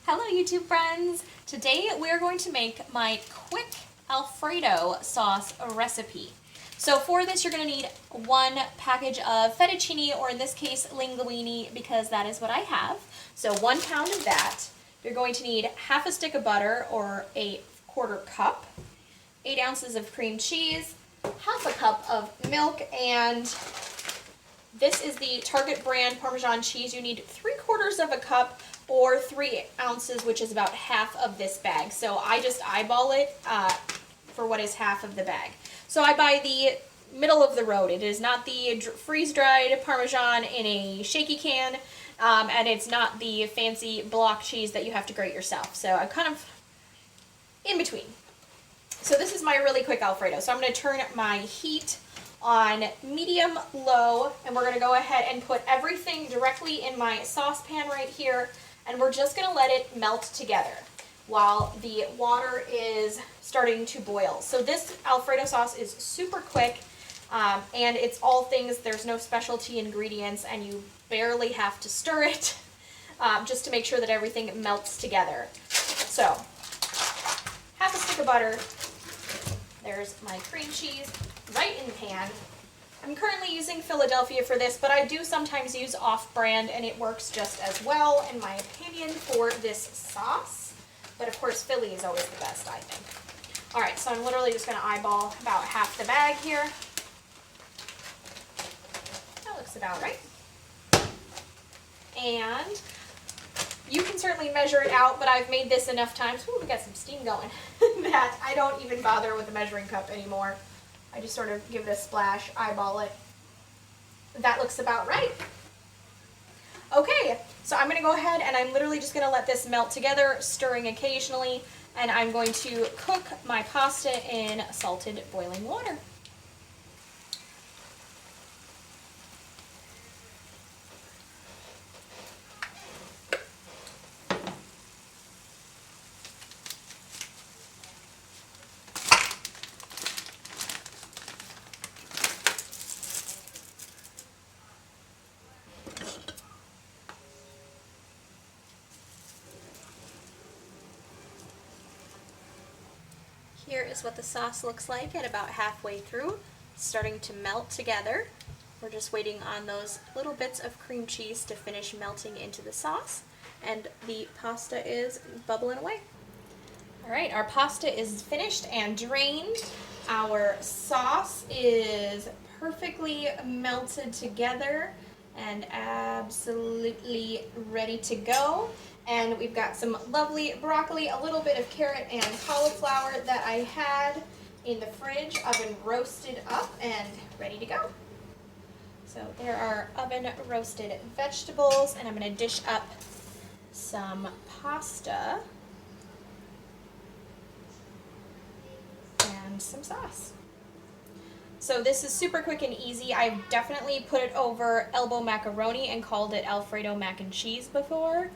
Hello YouTube friends! Today we are going to make my quick Alfredo sauce recipe. So for this you're going to need 1 package of fettuccine, or in this case linguine, because that is what I have. So 1 pound of that. You're going to need half a stick of butter, or a 1/4 cup, 8 ounces of cream cheese, half a cup of milk, and this is the Target brand Parmesan cheese. You need 3/4 of a cup or 3 ounces, which is about half of this bag. So I just eyeball it for what is half of the bag. So I buy the middle of the road. It is not the freeze-dried Parmesan in a shaky can, and it's not the fancy block cheese that you have to grate yourself. So I'm kind of in between. So this is my really quick Alfredo. So I'm going to turn my heat on medium-low, and we're going to go ahead and put everything directly in my saucepan right here, and we're just going to let it melt together while the water is starting to boil. So this Alfredo sauce is super quick, and it's all things. There's no specialty ingredients, and you barely have to stir it just to make sure that everything melts together. So half a stick of butter. There's my cream cheese right in the pan. I'm currently using Philadelphia for this, but I do sometimes use off-brand, and it works just as well, in my opinion, for this sauce. But of course, Philly is always the best, I think. All right, so I'm literally just going to eyeball about half the bag here. That looks about right. And you can certainly measure it out, but I've made this enough times. Ooh, we got some steam going. That I don't even bother with the measuring cup anymore. I just sort of give it a splash, eyeball it. That looks about right. Okay, so I'm going to go ahead and I'm literally just going to let this melt together, stirring occasionally, and I'm going to cook my pasta in salted boiling water. Here is what the sauce looks like at about halfway through. It's starting to melt together. We're just waiting on those little bits of cream cheese to finish melting into the sauce, and the pasta is bubbling away. Alright, our pasta is finished and drained. Our sauce is perfectly melted together and absolutely ready to go. And we've got some lovely broccoli, a little bit of carrot and cauliflower that I had in the fridge, oven roasted up and ready to go. So there are oven roasted vegetables, and I'm going to dish up some pasta and some sauce. So this is super quick and easy. I've definitely put it over elbow macaroni and called it Alfredo mac and cheese before.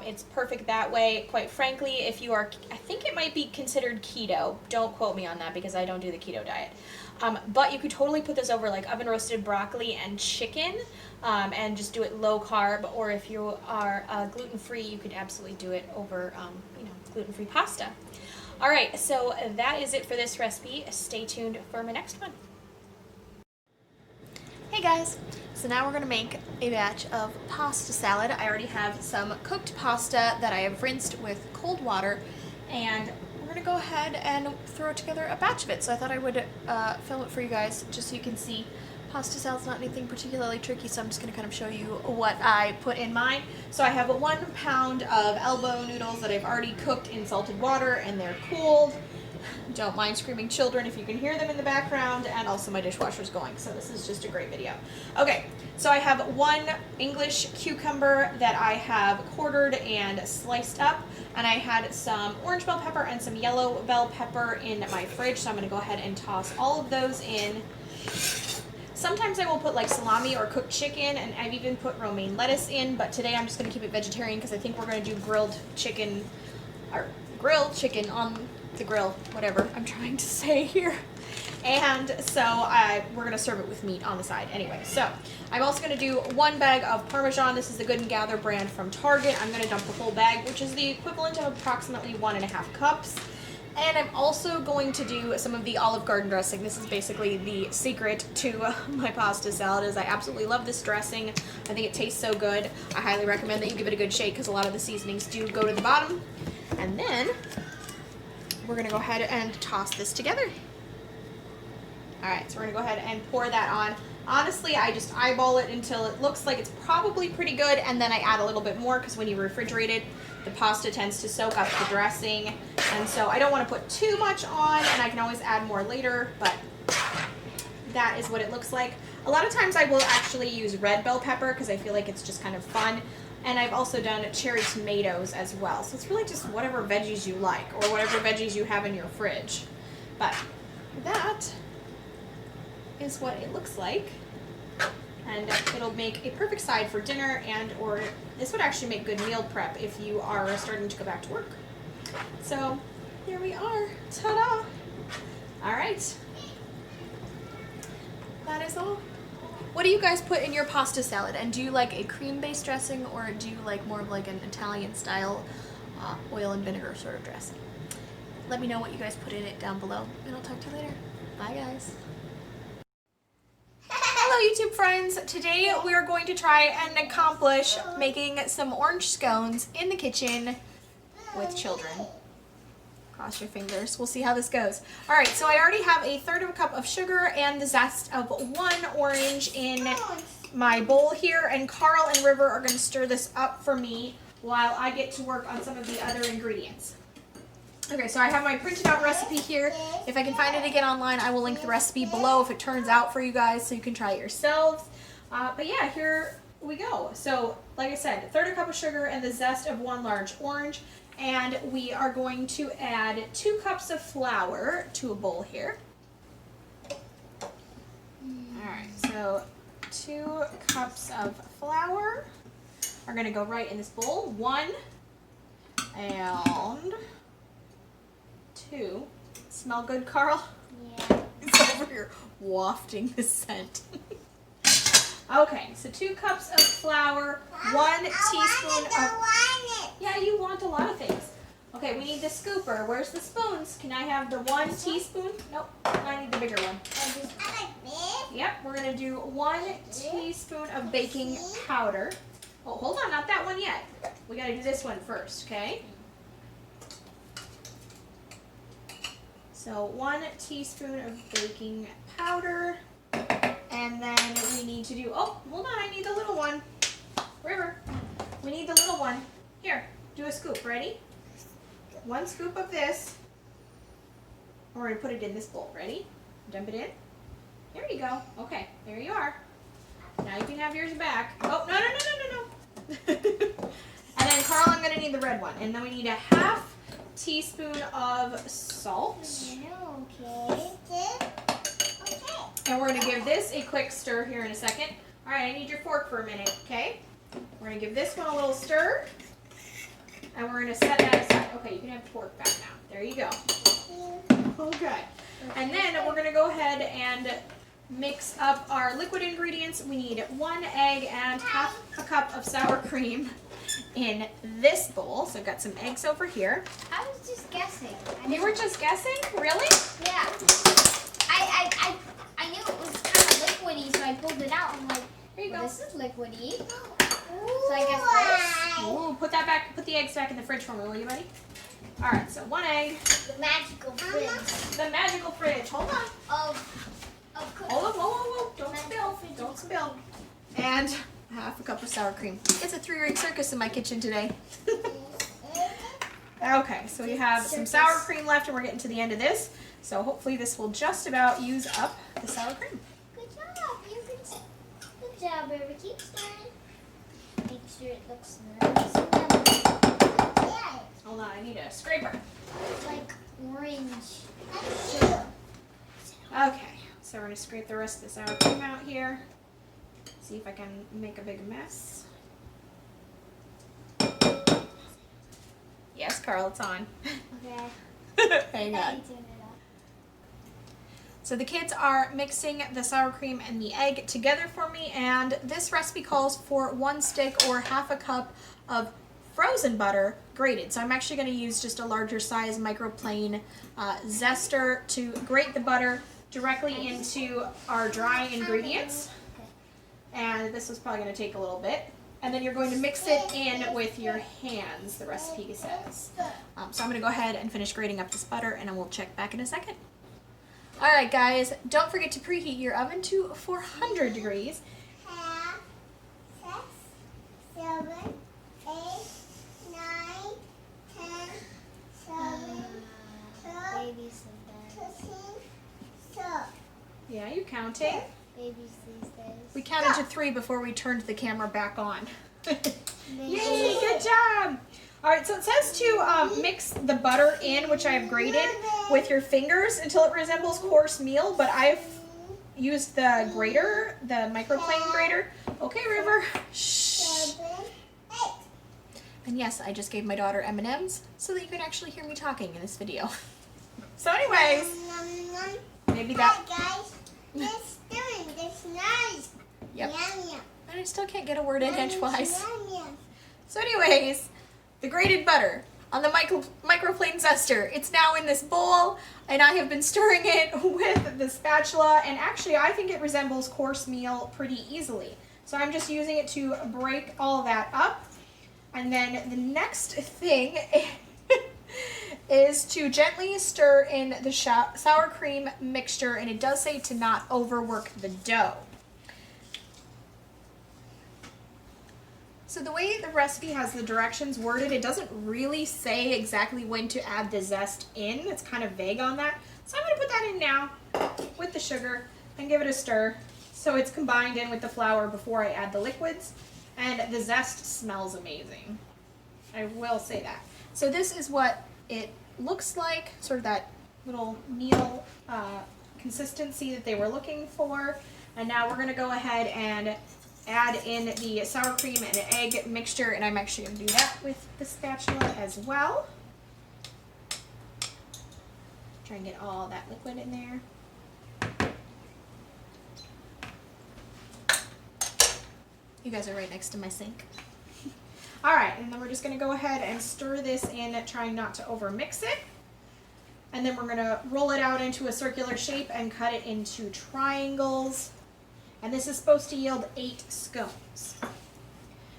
It's perfect that way. Quite frankly, if you are, I think it might be considered keto. Don't quote me on that because I don't do the keto diet. But you could totally put this over like oven roasted broccoli and chicken, and just do it low carb. Or if you are gluten-free, you could absolutely do it over gluten-free pasta. All right, so that is it for this recipe. Stay tuned for my next one. Hey guys, so now we're going to make a batch of pasta salad. I already have some cooked pasta that I have rinsed with cold water, and we're going to go ahead and throw together a batch of it. So I thought I would film it for you guys just so you can see. Pasta salad's not anything particularly tricky, so I'm just going to kind of show you what I put in mine. So I have 1 pound of elbow noodles that I've already cooked in salted water, and they're cooled. Don't mind screaming children if you can hear them in the background, and also my dishwasher's going, so this is just a great video. Okay, so I have 1 English cucumber that I have quartered and sliced up, and I had some orange bell pepper and some yellow bell pepper in my fridge, so I'm going to go ahead and toss all of those in. Sometimes I will put like salami or cooked chicken, and I've even put romaine lettuce in, but today I'm just going to keep it vegetarian because I think we're going to do grilled chicken on the grill, whatever I'm trying to say here. And so we're gonna serve it with meat on the side anyway. So I'm also gonna do 1 bag of Parmesan. This is the Good and Gather brand from Target. I'm gonna dump the whole bag, which is the equivalent of approximately 1.5 cups. And I'm also going to do some of the Olive Garden dressing. This is basically the secret to my pasta salad, is I absolutely love this dressing. I think it tastes so good. I highly recommend that you give it a good shake because a lot of the seasonings do go to the bottom. And then we're gonna go ahead and toss this together. All right, so we're gonna go ahead and pour that on. Honestly, I just eyeball it until it looks like it's probably pretty good, and then I add a little bit more because when you refrigerate it, the pasta tends to soak up the dressing. And so I don't want to put too much on, and I can always add more later, but that is what it looks like. A lot of times I will actually use red bell pepper because I feel like it's just kind of fun. And I've also done cherry tomatoes as well. So it's really just whatever veggies you like or whatever veggies you have in your fridge. But that is what it looks like. And it'll make a perfect side for dinner, and or this would actually make good meal prep if you are starting to go back to work. So there we are. Ta-da! All right. That is all. What do you guys put in your pasta salad? And do you like a cream-based dressing, or do you like more of like an Italian-style oil and vinegar sort of dressing? Let me know what you guys put in it down below, and I'll talk to you later. Bye, guys. Hello, YouTube friends. Today we are going to try and accomplish making some orange scones in the kitchen with children. Cross your fingers. We'll see how this goes. All right, so I already have 1/3 cup of sugar and the zest of 1 orange in my bowl here, and Carl and River are going to stir this up for me while I get to work on some of the other ingredients. Okay, so I have my printed out recipe here. If I can find it again online, I will link the recipe below if it turns out for you guys so you can try it yourselves. But yeah, here we go. So, like I said, 1/3 cup of sugar and the zest of 1 large orange. And we are going to add 2 cups of flour to a bowl here. Alright, so 2 cups of flour are going to go right in this bowl. 1 and 2. Smell good, Carl? Yeah. It's over here wafting the scent. Okay, so 2 cups of flour, 1 teaspoon of... Yeah, you want a lot of things. Okay, we need the scooper. Where's the spoons? Can I have the 1 teaspoon? Nope, I need the bigger one. Yep, we're going to do 1 teaspoon of baking powder. Oh, hold on, not that one yet. We got to do this one first, okay? So 1 teaspoon of baking powder. And then we need to do, oh, hold on, I need the little one. River, we need the little one. Here, do a scoop, ready? 1 scoop of this. We're gonna put it in this bowl, ready? Dump it in. There you go. Okay, there you are. Now you can have yours back. Oh, no. And then Carl, I'm gonna need the red one. And then we need a 1/2 teaspoon of salt. Okay. And we're going to give this a quick stir here in a second. All right, I need your fork for a minute, okay? We're going to give this one a little stir. And we're going to set that aside. Okay, you can have the fork back now. There you go. Okay. And then we're going to go ahead and mix up our liquid ingredients. We need 1 egg and 1/2 cup of sour cream in this bowl. So I've got some eggs over here. I was just guessing. You were just guessing? Really? Yeah. I knew it was kind of liquidy, so I pulled it out. I'm like, here you go. This is liquidy. So I guess this. Ooh, put that back. Put the eggs back in the fridge for me, will you, buddy? All right. So 1 egg. The magical fridge. The magical fridge. Hold on. Of course. Hold on. Whoa. Don't spill. Don't spill. And 1/2 cup of sour cream. It's a 3-ring circus in my kitchen today. Okay, so we have some sour cream left, and we're getting to the end of this. So hopefully this will just about use up the sour cream. Good job. Good job, River. Keep stirring. Make sure it looks nice and yummy. Yeah. Hold on, I need a scraper. It's like orange sugar. Okay, so we're going to scrape the rest of the sour cream out here. See if I can make a big mess. Yes, Carl, it's on. Okay. Hang on. So the kids are mixing the sour cream and the egg together for me, and this recipe calls for 1 stick or half a cup of frozen butter grated. So I'm actually going to use just a larger size microplane zester to grate the butter directly into our dry ingredients. And this is probably going to take a little bit. And then you're going to mix it in with your hands, the recipe says. So I'm going to go ahead and finish grating up this butter, and I will check back in a second. Alright guys, don't forget to preheat your oven to 400 degrees. 6, 7, 8, 9, 10, 11, 12, babies 13, 14. Yeah, you counting? Babies these days. We counted to 3 before we turned the camera back on. Yay, good job! Alright, so it says to mix the butter in, which I have grated, with your fingers until it resembles coarse meal, but I've used the grater, the microplane grater. Okay, River. Shh. And yes, I just gave my daughter M&Ms so that you can actually hear me talking in this video. So anyways, maybe that... guys, this doing this nice. Yep. Yum, yum. And I still can't get a word in edgewise. Yum, yum. So anyways, the grated butter on the microplane zester. It's now in this bowl, and I have been stirring it with the spatula, and actually I think it resembles coarse meal pretty easily. So I'm just using it to break all of that up. And then the next thing is to gently stir in the sour cream mixture, and it does say to not overwork the dough. So the way the recipe has the directions worded, it doesn't really say exactly when to add the zest in. It's kind of vague on that. So I'm going to put that in now with the sugar and give it a stir so it's combined in with the flour before I add the liquids. And the zest smells amazing. I will say that. So this is what it looks like, sort of that little meal consistency that they were looking for. And now we're going to go ahead and add in the sour cream and egg mixture, and I'm actually going to do that with the spatula as well. Try and get all that liquid in there. You guys are right next to my sink. Alright, and then we're just going to go ahead and stir this in, trying not to over mix it. And then we're going to roll it out into a circular shape and cut it into triangles. And this is supposed to yield 8 scones.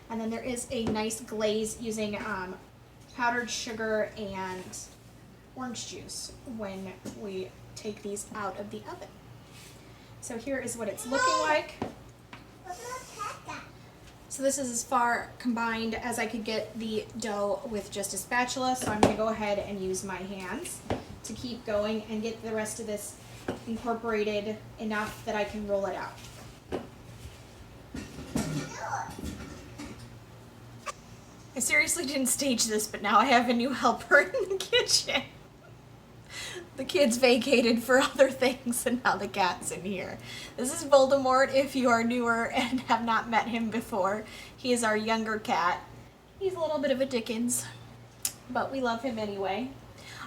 And then there is a nice glaze using powdered sugar and orange juice when we take these out of the oven. So here is what it's looking like. So this is as far combined as I could get the dough with just a spatula. So I'm going to go ahead and use my hands to keep going and get the rest of this incorporated enough that I can roll it out. I seriously didn't stage this, but now I have a new helper in the kitchen. The kids vacated for other things, and now the cat's in here. This is Voldemort, if you are newer and have not met him before. He is our younger cat. He's a little bit of a Dickens, but we love him anyway.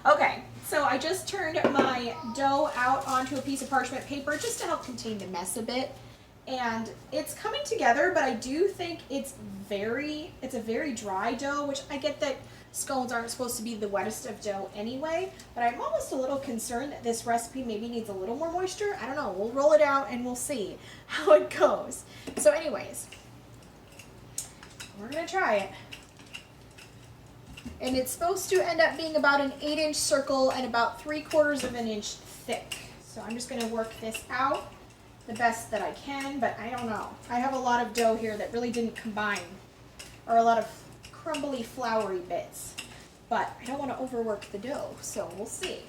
Okay, so I just turned my dough out onto a piece of parchment paper just to help contain the mess a bit. And it's coming together, but I do think it's a very dry dough, which I get that scones aren't supposed to be the wettest of dough anyway, but I'm almost a little concerned that this recipe maybe needs a little more moisture. I don't know, we'll roll it out and we'll see how it goes. So anyways, we're gonna try it. And it's supposed to end up being about an 8-inch circle and about 3/4 of an inch thick. So I'm just gonna work this out the best that I can, but I don't know. I have a lot of dough here that really didn't combine, or a lot of crumbly, floury bits, but I don't want to overwork the dough, so we'll see.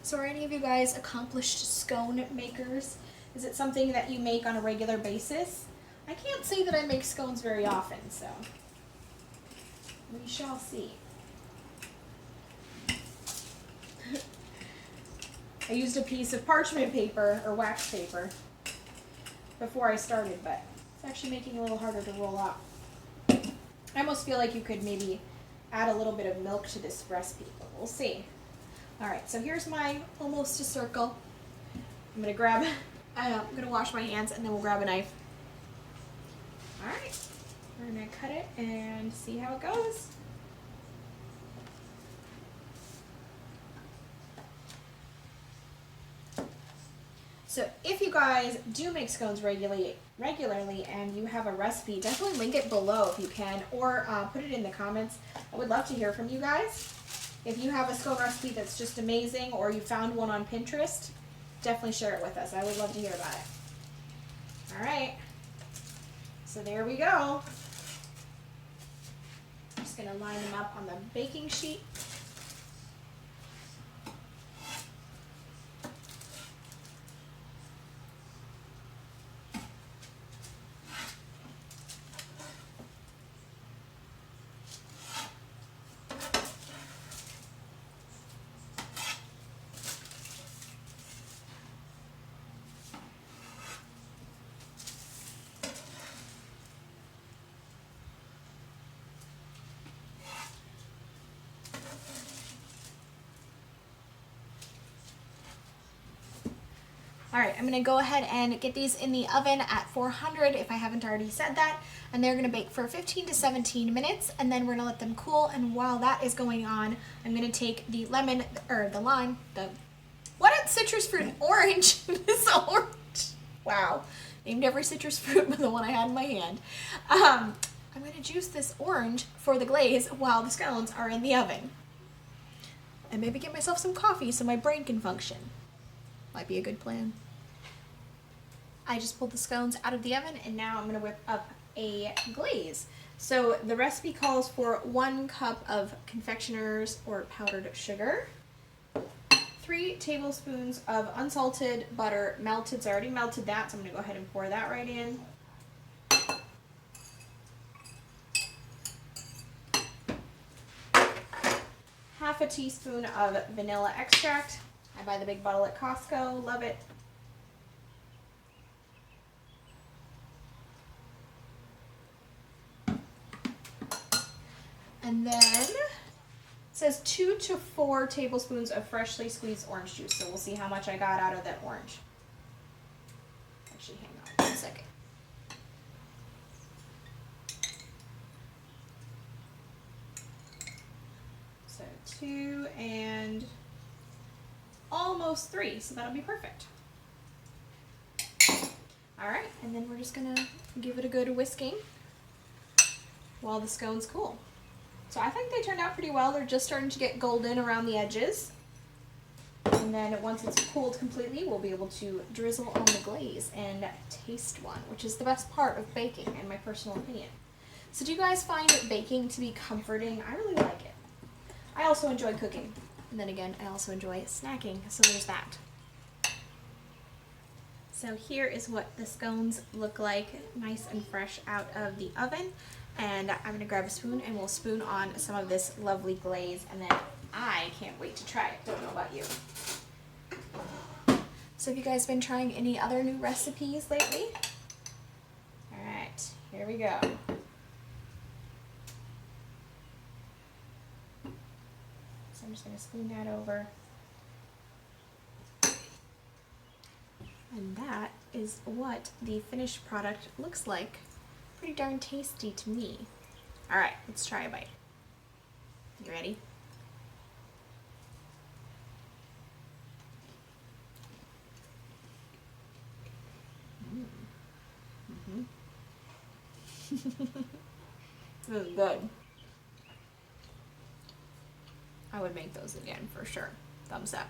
So are any of you guys accomplished scone makers? Is it something that you make on a regular basis? I can't say that I make scones very often, so we shall see. I used a piece of parchment paper or wax paper before I started, but it's actually making it a little harder to roll out. I almost feel like you could maybe add a little bit of milk to this recipe, but we'll see. All right, so here's my almost a circle. I'm gonna wash my hands and then we'll grab a knife. All right, we're gonna cut it and see how it goes. So if you guys do make scones regularly and you have a recipe, definitely link it below if you can, or put it in the comments. I would love to hear from you guys. If you have a scone recipe that's just amazing, or you found one on Pinterest, definitely share it with us. I would love to hear about it. All right, so there we go. I'm just gonna line them up on the baking sheet. All right, I'm gonna go ahead and get these in the oven at 400 if I haven't already said that, and they're gonna bake for 15 to 17 minutes, and then we're gonna let them cool, and while that is going on, I'm gonna take the lemon, or the lime, what a citrus fruit, orange, this orange, wow, named every citrus fruit but the one I had in my hand. I'm gonna juice this orange for the glaze while the scones are in the oven. And maybe get myself some coffee so my brain can function. Might be a good plan. I just pulled the scones out of the oven and now I'm gonna whip up a glaze. So the recipe calls for 1 cup of confectioner's or powdered sugar, 3 tablespoons of unsalted butter melted. So I already melted that, so I'm gonna go ahead and pour that right in. Half a teaspoon of vanilla extract. I buy the big bottle at Costco, love it. And then it says 2 to 4 tablespoons of freshly squeezed orange juice. So we'll see how much I got out of that orange. Actually, hang on 1 second. So 2 and almost 3, so that'll be perfect. All right, and then we're just gonna give it a good whisking while the scones cool. So I think they turned out pretty well. They're just starting to get golden around the edges. And then once it's cooled completely, we'll be able to drizzle on the glaze and taste one, which is the best part of baking, in my personal opinion. So do you guys find baking to be comforting? I really like it. I also enjoy cooking. And then again, I also enjoy snacking, so there's that. So here is what the scones look like, nice and fresh out of the oven. And I'm gonna grab a spoon and we'll spoon on some of this lovely glaze, and then I can't wait to try it. Don't know about you. So have you guys been trying any other new recipes lately? All right, here we go. So I'm just gonna spoon that over. And that is what the finished product looks like. Pretty darn tasty to me. All right, let's try a bite. You ready? This is good. I would make those again for sure. Thumbs up.